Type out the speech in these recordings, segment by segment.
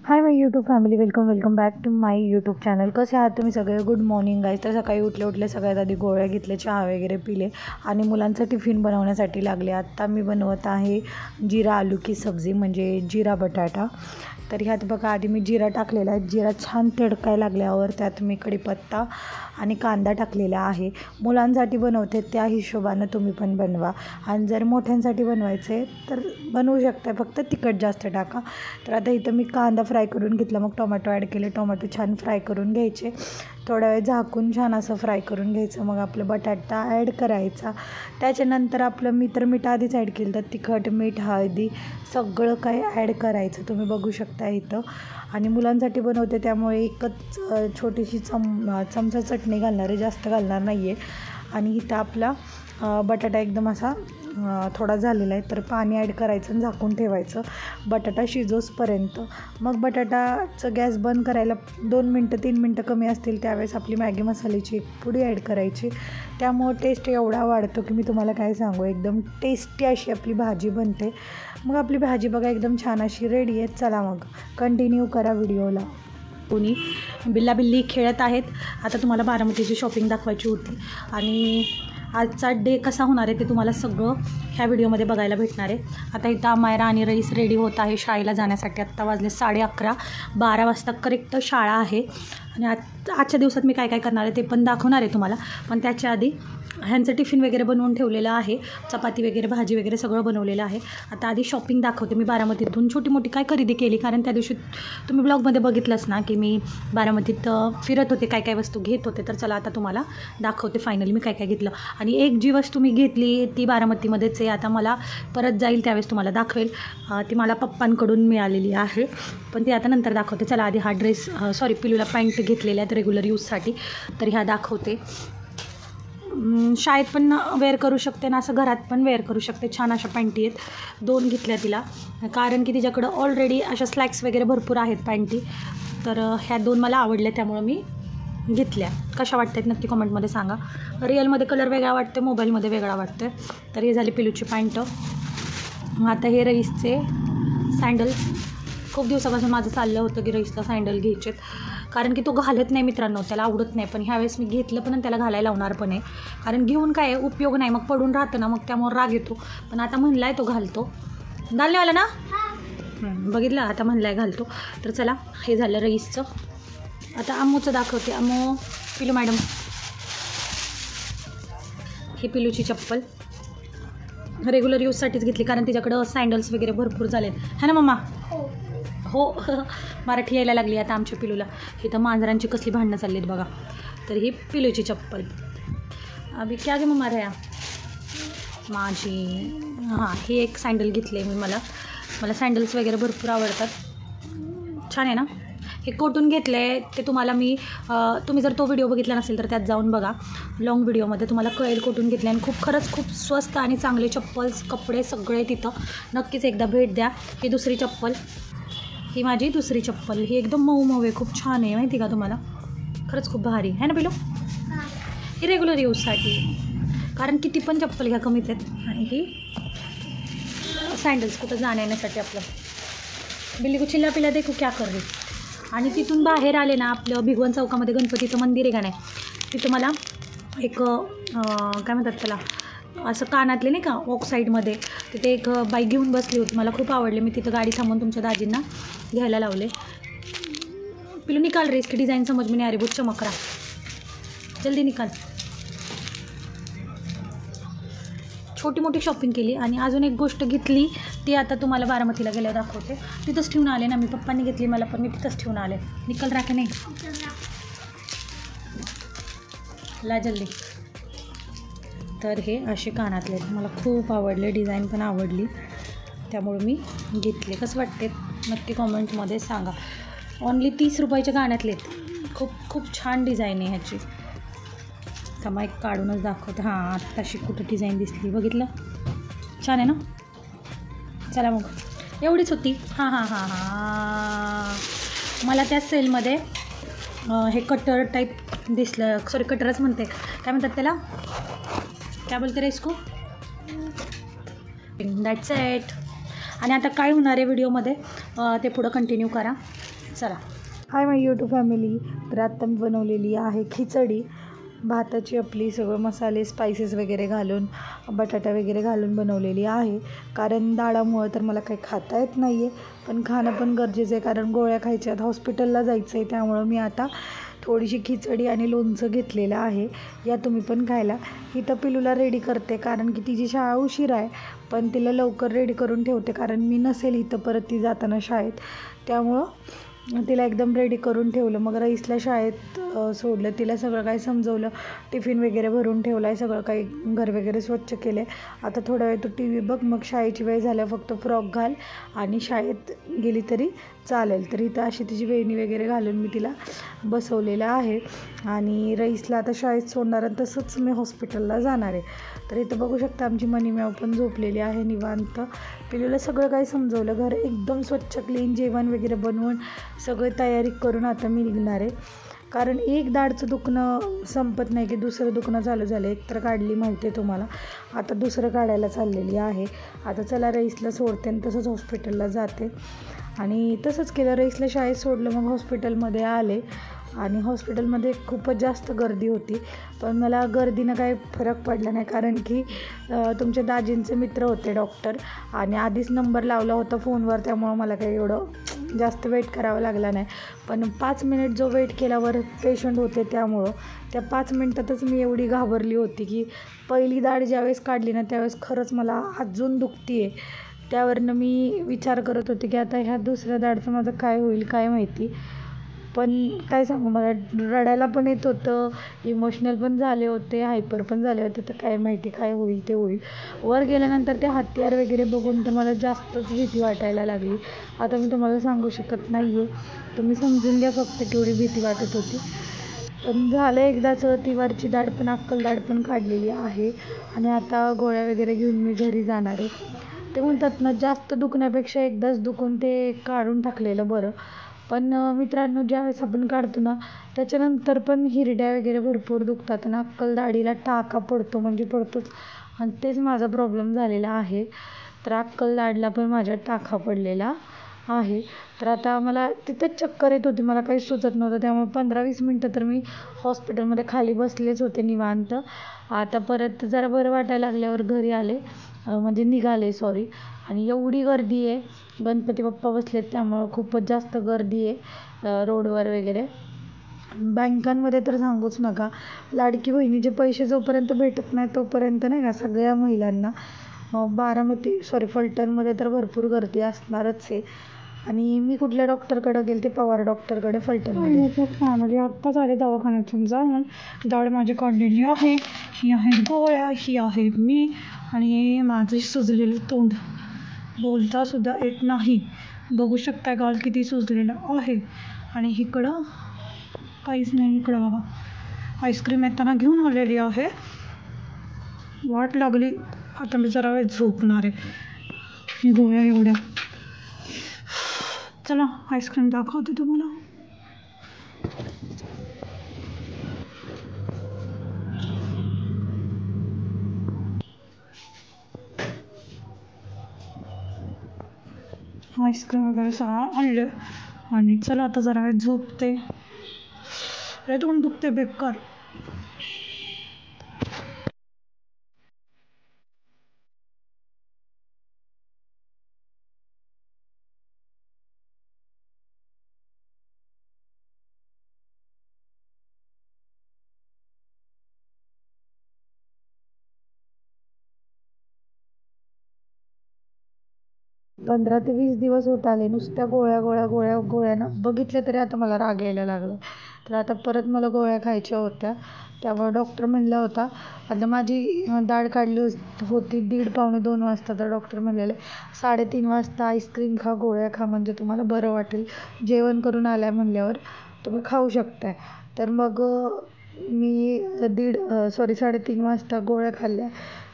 High my YouTube family, welcome back to my YouTube channel. कसे आहात तुम्ही सगळे? Good morning guys. तर सकाळी उठले सगळ्यात आधी गोळ्या घेतले, चहा वगैरे पिले आणि मुलांचं टिफिन बनवण्यासाठी लागले. आत्ता मी बनवत आहे जिरा आलू की सब्जी, म्हणजे जिरा बटाटा. तर ह्यात बघा आधी मी जिरा टाकलेला आहे. जिरा छान तडकायला लागल्यावर त्यात मी कढीपत्ता आणि कांदा टाकलेला आहे. मुलांसाठी बनवते त्या हिशोबानं तुम्ही पण बनवा, आणि जर मोठ्यांसाठी बनवायचे तर बनवू शकता, फक्त तिखट जास्त टाका. तर आता इथं मी कांदा फ्राय करून घेतला, मग टोमॅटो ॲड केले. टोमॅटो छान फ्राय करून घ्यायचे, थोडा वेळ झाकून छान असं फ्राय करून घ्यायचं. मग आपलं बटाटा ॲड करायचा. त्याच्यानंतर आपलं मीठ आधीच ॲड केलं, तर तिखट, मीठ, हळदी सगळं काही ॲड करायचं. तुम्ही बघू शकता इथं. आणि मुलांसाठी बनवते त्यामुळे एकच छोटीशी चमचा चटणी घालणार आहे, जास्त घालणार नाही आहे. आणि इथं आपला बटाटा एकदम असा थोडा झालेला आहे, तर पाणी ॲड करायचं आणि झाकून ठेवायचं बटाटा शिजोसपर्यंत. मग बटाटाचं गॅस बंद करायला 2-3 मिनटं कमी असतील त्यावेळेस आपली मॅगी मसाल्याची एक पुडी ॲड करायची. त्यामुळं टेस्ट एवढा वाढतो की मी तुम्हाला काय सांगू. एकदम टेस्टी अशी आपली भाजी बनते. मग आपली भाजी बघा एकदम छान अशी रेडी आहे. चला मग कंटिन्यू करा व्हिडिओला. कोणी बिल्लाबिल्ली खेळत आहेत. आता तुम्हाला बारामतीची शॉपिंग दाखवायची होती, आणि आजचा डे कसा होणार आहे ते तुम्हाला सगळं ह्या व्हिडिओमध्ये बघायला भेटणार आहे. आता इथं मायरा आणि रईस रेडी होत आहे शाळेला जाण्यासाठी. आत्ता वाजले 11:30. 12 वाजता करेक्ट शाळा आहे. आणि आजच्या दिवसात मी काय काय करणार आहे ते पण दाखवणार आहे तुम्हाला. पण त्याच्या आधी ह्यांचं टिफिन वगैरे बनवून ठेवलेलं आहे, चपाती वगैरे, भाजी वगैरे सगळं बनवलेलं आहे. आता आधी शॉपिंग दाखवते. मी बारामतीतून छोटी मोठी काय खरेदी केली, कारण त्या दिवशी तुम्ही ब्लॉगमध्ये बघितलंच ना की मी बारामतीत फिरत होते, काय काय वस्तू घेत होते. तर चला आता तुम्हाला दाखवते फायनली मी काय काय घेतलं. आणि एक जी वस्तू मी घेतली ती बारामतीमध्येच आहे. आता मला परत जाईल त्यावेळेस तुम्हाला दाखवेल. ती मला पप्पांकडून मिळालेली आहे, पण ती आता नंतर दाखवते. चला आधी हा पिलूला पॅन्ट घेतलेल्या आहेत रेग्युलर यूजसाठी, तर ह्या दाखवते. शाळेत पण वेअर करू शकते ना, असं घरात पण वेअर करू शकते. छान अशा पॅन्टी आहेत, 2 घेतल्या तिला, कारण की तिच्याकडं ऑलरेडी अशा स्लॅक्स वगैरे भरपूर आहेत पॅन्टी. तर ह्या 2 मला आवडल्या, त्यामुळं मी घेतल्या. कशा वाटतात नक्की कमेंटमध्ये सांगा. रिअलमध्ये कलर वेगळा वाटते, मोबाईलमध्ये वेगळा वाटते. तर हे झाली पिलूची पॅन्ट. आता हे रईसचे सँडल्स. खूप दिवसापासून माझं चाललं होतं की रईसला सँडल घ्यायचेत, कारण की तो घालत नाही मित्रांनो, त्याला आवडत नाही. पण ह्यावेळेस मी घेतलं पण, आणि त्याला घालायला लावणार पण आहे, कारण घेऊन काय उपयोग नाही, मग पडून राहतं ना, मग त्यामुळे राग येतो. पण आता म्हणला आहे तो घालतो. घालणेवाला ना, बघितलं, आता म्हणला आहे घालतो. तर चला, हे झालं रईसचं. आता अम्मूचं दाखवते. अम्मू, पिलू मॅडम, ही पिलूची चप्पल रेग्युलर यूजसाठीच घेतली, कारण तिच्याकडं सँडल्स वगैरे भरपूर झालेत. है ना मम्मा? हो. मराठी यायला लागली आता आमच्या पिलूला. इथं मांजरांची कसली भांडणं चालली आहेत बघा. तर ही पिलूची चप्पल. अभि क्या गे मम्मा रहा माझी. हां, ही एक सँडल घेतली आहे मी. मला सँडल्स वगैरे भरपूर आवडतात. छान आहे ना. हे कोटून घेतलं आहे ते तुम्हाला मी तुम्ही जर तो व्हिडिओ बघितला नसेल तर त्यात जाऊन बघा. लॉंग व्हिडिओमध्ये तुम्हाला कळेल कोटून घेतले. आणि खरंच खूप स्वस्त आणि चांगले चप्पल्स, कपडे सगळे तिथं. नक्कीच एकदा भेट द्या. ही दुसरी चप्पल, ही माझी दुसरी चप्पल. ही एकदम मऊ आहे, खूप छान आहे, माहिती का तुम्हाला. खरंच खूप भारी आहे ना पिलो. ही रेग्युलर यूजसाठी, कारण किती पण चप्पल घ्या कमीच आहेत. आणि ही सँडल्स कुठं जाण्यासाठी आपलं. बिल्ली को चिल्ला पिल्ला देखो क्या कर रही. आणि तिथून बाहेर आले ना, आपलं भिगवण चौकामध्ये गणपतीचं मंदिर आहे का नाही, तिथं मला एक काय म्हणतात त्याला, असं कानातले नाही का, वॉक साईडमध्ये, तिथे एक बाईक घेऊन बसली होती. मला खूप आवडले. मी तिथं गाडी थांबवून तुमच्या दाजींना घ्यायला लावले. पिलू निकाल रे, इसकी डिज़ाइन समझ में नहीं आ रही, बहुत चमक रहा, जल्दी निकाल. छोटी मोठी शॉपिंग केली. आणि अजून एक गोष्ट घेतली, ती आता तुम्हाला बारामतीला गेल्यावर दाखवते. तिथंच ठेवून आले ना मी. पप्पांनी घेतली मला, पण मी तिथंच ठेवून आले. निकल राखे नाही ला जल्दी. तर हे असे कानातले मला खूप आवडले, डिझाईन पण आवडली, त्यामुळे मी घेतले. कसं वाटते नक्की कॉमेंटमध्ये सांगा. ओन्ली 30 रुपयाचे कानातले आहेत. खूप छान डिझाईन आहे ह्याची. तर एक काढूनच दाखवते. हां, आत्ताशी कुठं डिझाईन दिसली, बघितलं, छान आहे ना. चला मग, एवढीच होती. हां, मला त्या सेलमध्ये हे कटर टाईप दिसलं. सॉरी, कटरच म्हणते, काय म्हणतात त्याला, क्या बोलते रे इसको. That's it. आणि आता काय होणार आहे व्हिडिओमध्ये ते पुढं कंटिन्यू करा. चला. हाय माय यूट्यूब फॅमिली. तर आत्ता मी बनवलेली आहे खिचडी. भाताची आपली सगळं मसाले स्पायसेस वगैरे घालून बटाटा वगैरे घालून बनवलेली आहे. कारण डाळामुळं तर मला काही खाता येत नाही आहे, पण खाणं पण गरजेचं आहे कारण गोळ्या खायच्या आहेत, हॉस्पिटलला जायचं आहे. त्यामुळं मी आता थोडीशी खिचडी आणि लोणचं घेतलेलं आहे. या तुम्ही पण खायला. इथं पिलूला रेडी करते कारण की तिची शाळा उशीर आहे, पण तिला लवकर रेडी करून ठेवते कारण मी नसेल इथं परत ती जाताना शाळेत. त्यामुळं तिला एकदम रेडी करून ठेवलं. मग रईसला शाळेत सोडलं, तिला सगळं काही समजवलं, टिफिन वगैरे भरून ठेवला आहे, सगळं काही घर वगैरे स्वच्छ केले. आता थोडा वेळ तू टी व्ही बघ, मग शाळेची वेळ झाल्या फक्त फ्रॉक घाल आणि शाळेत गेली तरी चालेल. तर इथं अशी तिची वेणी वगैरे घालून मी तिला बसवलेलं आहे. आणि रईसला आता शाळेत सोडणार आणि तसंच मी हॉस्पिटलला जाणार आहे. तर इथं बघू शकता आमची मनीमॅव पण झोपलेली आहे निवांत. पिलूला सगळं काही समजवलं, घर एकदम स्वच्छ क्लीन, जेवण वगैरे बनवून सगळी तयारी करून आता मी निघणार आहे. कारण एक दाढचं दुखणं संपत नाही की दुसरं दुखणं चालू झालं. एक तर काढली माहिती आहे तुम्हाला, आता दुसरं काढायला चाललेली आहे. आता चला रईसला सोडते आणि तसंच हॉस्पिटलला जाते. आणि तसंच केलं, रईसला शाळेत सोडलं, मग हॉस्पिटलमध्ये आले. आणि हॉस्पिटलमध्ये खूपच जास्त गर्दी होती, पण मला गर्दीनं काही फरक पडला नाही कारण की तुमच्या दाजींचे मित्र होते डॉक्टर आणि आधीच नंबर लावला होता फोनवर. त्यामुळं मला काही एवढं जास्त वेट करावं लागला नाही. पण 5 मिनिट जो वेट केल्यावर पेशंट होते, त्यामुळं त्या 5 मिनटातच मी एवढी घाबरली होती की पहिली दाढ ज्यावेळेस काढली ना त्यावेळेस खरंच मला अजून दुखती आहे. त्यावरनं मी विचार करत होते की आता ह्या दुसऱ्या दाढचं माझं काय होईल काय माहिती. पण काय सांगू, मला रडायला पण येत होतं, इमोशनल पण झाले होते, हायपर पण झाले होते. तर काय माहिती काय होईल ते होईल. वर गेल्यानंतर ते हत्यार वगैरे बघून तर मला जास्तच भीती वाटायला लागली. आता मी तुम्हाला सांगू शकत नाही आहे, तुम्ही समजून घ्या फक्त केवढी भीती वाटत होती. पण झालं एकदाचं, ती वरची दाढ पण अक्कल दाढ पण काढलेली आहे. आणि आता गोळ्या वगैरे घेऊन मी घरी जाणार आहे. ते म्हणतात ना, जास्त दुखण्यापेक्षा एकदाच दुखून ते काढून टाकलेलं बरं. पण मित्रांनो, ज्यावेळेस आपण काढतो ना त्याच्यानंतर पण हिरड्या वगैरे भरपूर दुखतात आणि अक्कल दाढीला टाका पडतो म्हणजे पडतोच. आणि तेच माझा प्रॉब्लेम झालेला आहे. तर अक्कल दाढीला पण माझ्या टाका पडलेला आहे. तर आता मला तिथेच चक्कर येत होती, मला काही सुचत नव्हतं. त्यामुळे 15-20 मिनटं तर मी हॉस्पिटलमध्ये खाली बसलेच होते निवांत. आता परत जरा बरं वाटायला लागल्यावर घरी आले, म्हणजे निघाले सॉरी. आणि एवढी गर्दी आहे, गणपती बाप्पा बसलेत त्यामुळं खूपच जास्त गर्दी आहे रोडवर वगैरे. बँकांमध्ये तर सांगूच नका, लाडकी बहिणीचे पैसे जोपर्यंत भेटत नाही तोपर्यंत नाही का सगळ्या महिलांना फलटणमध्ये तर भरपूर गर्दी असणारच आहे. आणि मी कुठल्या डॉक्टरकडे गेले ते पवार डॉक्टरकडे फलटणमध्ये. फॅमिली आत्ताच आले दवाखान्यातून जाऊन. दाढ माझी काढलेली आहे, ही आहे गोळ्या, ही आहे मी आणि माझे सुजलेले तोंड, बोलता सुद्धा येत नाही. बघू शकता गाल किती सुजलेलं आहे. आणि इकडं काहीच नाही. इकडं बघा, आईस्क्रीम येताना घेऊन आलेली आहे, वाट लागली. आता मी जरा वेळ झोपणार आहे. ही गोळ्या एवढ्या, चला आईस्क्रीम दाखवते तुम्हाला. आईस्क्रीम वगैरे सगळं आणलं आणि चला आता जरा वेळ झोपते. रे तोंड दुखते बेकार. पंधरा ते 20 दिवस होत आले नुसत्या गोळ्यानं बघितलं तरी आता मला राग यायला लागला. तर आता परत मला गोळ्या खायच्या होत्या. त्यामुळे डॉक्टर म्हणला होता, आता माझी दाढ काढली होती 1:30-2 वाजता. तर डॉक्टर म्हणलेले 3:30 वाजता आईस्क्रीम खा, गोळ्या खा, म्हणजे तुम्हाला बरं वाटेल. जेवण करून आल्या म्हणल्यावर तुम्ही खाऊ शकताय. तर मग मी 3:30 वाजता गोळ्या खाल्ल्या.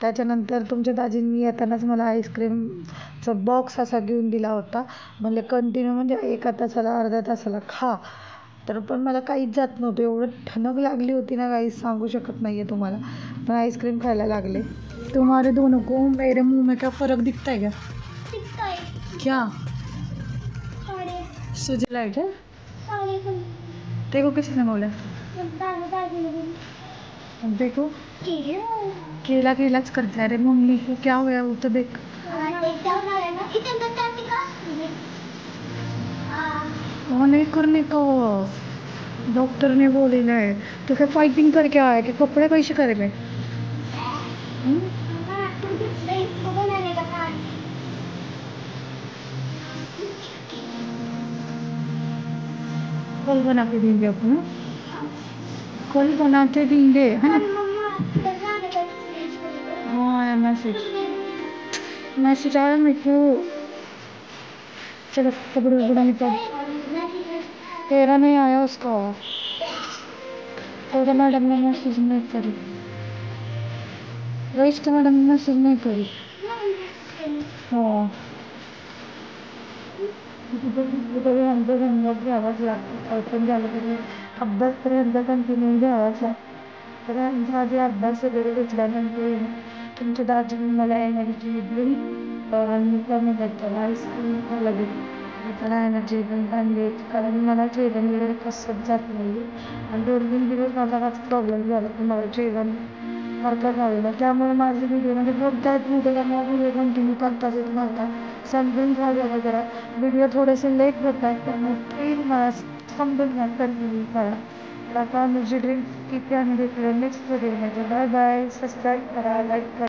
त्याच्यानंतर तुमच्या दाजींनी येतानाच मला आईस्क्रीमचा बॉक्स असा घेऊन दिला होता. म्हणले कंटिन्यू म्हणजे 1 तासाला अर्ध्या तासाला खा. तर पण मला काहीच जात नव्हतं, एवढं ठणक लागली होती ना, काहीच सांगू शकत नाही आहे तुम्हाला. पण आईस्क्रीम खायला लागले. तुम्हारे दोनों को मेरे मुंह में क्या फ़र्क दिखता है क्या? क्या सुजला है क्या? देखो किसने बोला? देखो केला केलाच करता रे मम्मी को, क्या हुआ वो तो देख। वो नहीं करने को डॉक्टर ने बोलेला है, तो फिर फाइटिंग करके आया कि कपडे कैसे करेंगे? कल बना के देंगे अपन, कल बना के देंगे है ना। हाँ आया मैसेज आया मेरे को। चलो कपड़े वपड़ा निकाल। तेरा नहीं आया उसका, तेरा मैडम ने मैसेज नहीं करी, रईस के मैडम ने मैसेज नहीं करी। हाँ अंदर अंदर की आवाज लागते ओपन झालं तरी अभ्यास तरी अंदर कंटिन्यू आवाज लागते. तर माझे अभ्यास वगैरे घेतल्यानंतर तुमच्या दाजीने मला एनर्जी दिली आणि कमी भेटतं आईस्क्रीम लगेच त्याला एनर्जी आणली, कारण मला जेवण वगैरे कसंच जात नाही आणि 2-3 दिवस मला हाच प्रॉब्लेम झाला की मला जेवण करता झालेलं, त्यामुळे माझे व्हिडिओ म्हणजे कोणत्याच व्हिडिओ कंटिन्यू करताच येत नव्हता. समजून झालेलं जरा व्हिडिओ थोडेसे लेट होत आहेत, त्यामुळे प्लीज मला समजून घ्या, कंटिन्यू करा. आता एनर्जी ड्रिंक किती आणि भेटले नेक्स्ट व्हिडिओमध्ये. बाय बाय, सबस्क्राईब करा, लाईक करा.